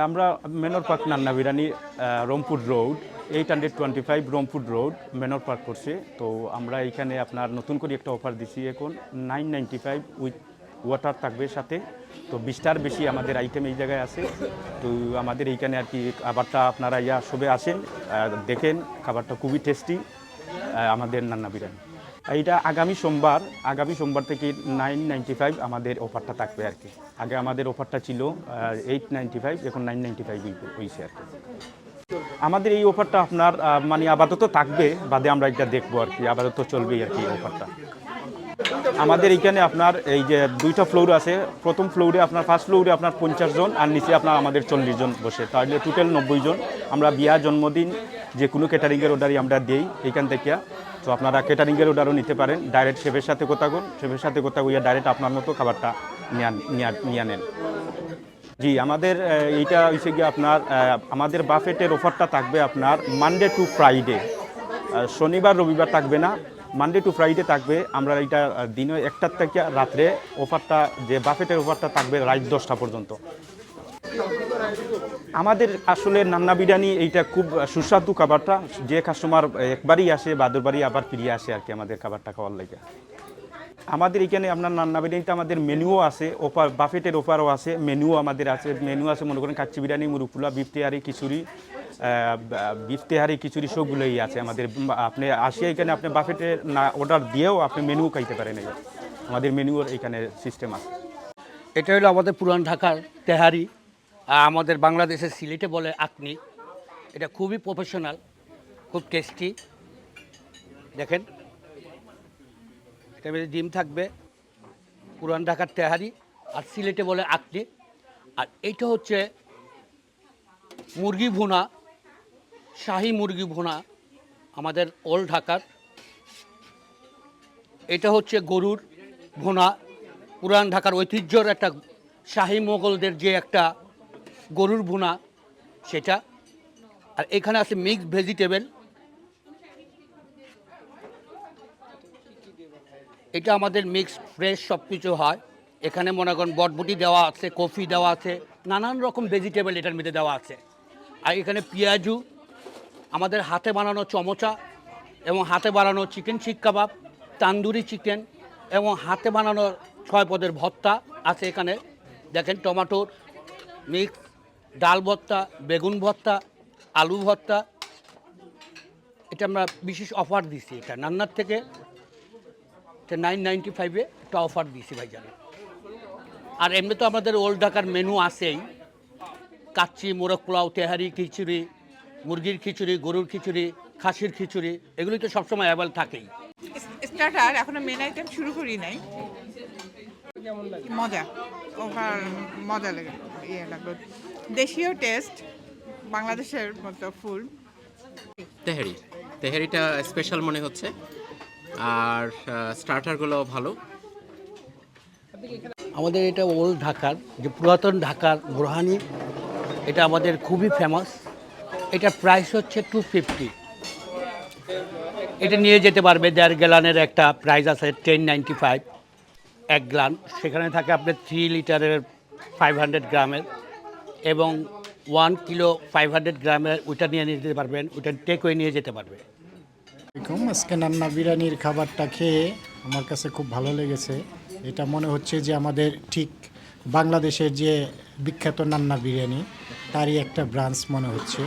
আমরা manor park Nanna biryani Rangpur road 825 Rangpur road manor park করছে। তো আমরা এইখানে আপনার নতুন করে একটা অফার দিছি এখন 995 উইথ ওয়াটার থাকবে সাথে। তো 20টার বেশি আমাদের আইটেম এই জায়গায় আছে। তো আমাদের এইখানে আর কি খাবারটা আপনারা সবে আসেন, দেখেন খাবারটা খুবই টেস্টি আমাদের নান্না বিরিয়ানি। এইটা আগামী সোমবার থেকে 995 আমাদের অফারটা থাকবে আর কি। আগে আমাদের অফারটা ছিল 895, এখন 995 হয়েছে আর কি। আমাদের এই অফারটা আপনার মানে আপাতত থাকবে, বাদে আমরা এটা দেখবো আর কি, আপাতত চলবেই আর কি অফারটা। আমাদের এইখানে আপনার এই যে 2টা ফ্লোর আছে। প্রথম ফ্লোরে আপনার ফার্স্ট ফ্লোরে আপনার 50 জন আর নিচে আপনার আমাদের 40 জন বসে, তাহলে টোটাল 90 জন। আমরা বিয়া, জন্মদিন যে কোনো ক্যাটারিংয়ের অর্ডারই আমরা দিই এইখান থেকে। তো আপনারা ক্যাটারিংয়ের অর্ডারও নিতে পারেন, ডাইরেক্ট শেফের সাথে কথা বলুন, শেফের সাথে কথা বইয়া ডাইরেক্ট আপনার মতো খাবারটা নিয়ে নেন। জি, আমাদের এইটা হচ্ছে গিয়ে আপনার আমাদের বাফেটের অফারটা থাকবে আপনার মানডে টু ফ্রাইডে, শনিবার রবিবার থাকবে না, মানডে টু ফ্রাইডে থাকবে। আমরা এইটা দিনে 1টার থেকে রাত্রে অফারটা, যে বাফেটের অফারটা থাকবে রাত 10টা পর্যন্ত। আমাদের আসলে নান্না বিরিয়ানি এইটা খুব সুস্বাদু খাবারটা, যে কাস্টমার একবারই আসে বাদুরবারই আবার ফিরিয়ে আসে আর কি আমাদের খাবারটা খাওয়ার লাগে। আমাদের এখানে আপনার নান্না বিরিয়ানিতে আমাদের মেনুও আছে, অফার বাফেটের অফারও আছে, মেনুও আমাদের আছে। মেনু আছে মনে করেন কাচ্চি বিরিয়ানি, মুরুপুলা, বিফ তেহারি, খিচুড়ি সবগুলোই আছে আমাদের। আপনি আসিয়া এখানে আপনি বাফেটের না অর্ডার দিয়েও আপনি মেনুও খাইতে পারেন। আমাদের মেনুর এখানে সিস্টেম আছে। এটা হলো আমাদের পুরান ঢাকার তেহারি, আমাদের বাংলাদেশের সিলেটে বলে আকনি। এটা খুবই প্রফেশনাল, খুব টেস্টি। দেখেন, এটা ডিম থাকবে, পুরান ঢাকার তেহারি, আর সিলেটে বলে আকনি। আর এইটা হচ্ছে মুরগি ভুনা, শাহী মুরগি ভুনা আমাদের ওল্ড ঢাকার। এটা হচ্ছে গরুর ভুনা, পুরান ঢাকার ঐতিহ্যর একটা শাহী মোগলদের যে একটা গরুর ভুনা সেটা। আর এখানে আছে মিক্সড ভেজিটেবল, এটা আমাদের মিক্সড ফ্রেশ সব কিছু হয়। এখানে মনে করেন বটবটি দেওয়া আছে, কফি দেওয়া আছে, নানান রকম ভেজিটেবল এটার মধ্যে দেওয়া আছে। আর এখানে পেঁয়াজু, আমাদের হাতে বানানো চমচা এবং হাতে বানানো চিকেন শিক কাবাব, তান্দুরি চিকেন এবং হাতে বানানো 6 পদের ভর্তা আছে এখানে। দেখেন, টমাটোর মিক্স, ডাল ভর্তা, বেগুন ভর্তা, আলু ভর্তা। এটা আমরা বিশেষ অফার দিছি, এটা নান্নার থেকে 995-এ একটা অফার দিছি ভাইজান। আর এমনি তো আমাদের ওল্ড ঢাকার মেনু আছেই, কাচ্চি, মোরগ পোলাও, তেহারি, খিচুড়ি, মুরগির খিচুড়ি, গরুর খিচুড়ি, খাসির খিচুড়ি, এগুলি তো সবসময় অ্যাভেলেবল থাকেই। স্টার্টার এখনো মেন আইটেম শুরু করি নাই। মজা, ওভার মজা লাগে, লাগলো। দেশীয় টেস্ট, বাংলাদেশের মতো ফুল। তেহারিটা স্পেশাল মনে হচ্ছে, আর স্টার্টারগুলো ভালো। আমাদের এটা ওল্ড ঢাকার, যে পুরাতন ঢাকার বোরহানি, এটা আমাদের খুবই ফেমাস। এটা প্রাইস হচ্ছে 250। এটা নিয়ে যেতে পারবে 1.5 গ্যালানের একটা প্রাইস আছে 1095 1 গ্লান। সেখানে থাকে আপনার 3 লিটারের 500 গ্রামের এবং 1 কিলো 500 গ্রামের, ওইটা নিয়ে যেতে পারবেন, ওইটা টেকওয়ে নিয়ে যেতে পারবে। আজকে নান্না বিরিয়ানির খাবারটা খেয়ে আমার কাছে খুব ভালো লেগেছে। এটা মনে হচ্ছে যে আমাদের ঠিক বাংলাদেশের যে বিখ্যাত নান্না বিরিয়ানি তারই একটা ব্রাঞ্চ মনে হচ্ছে।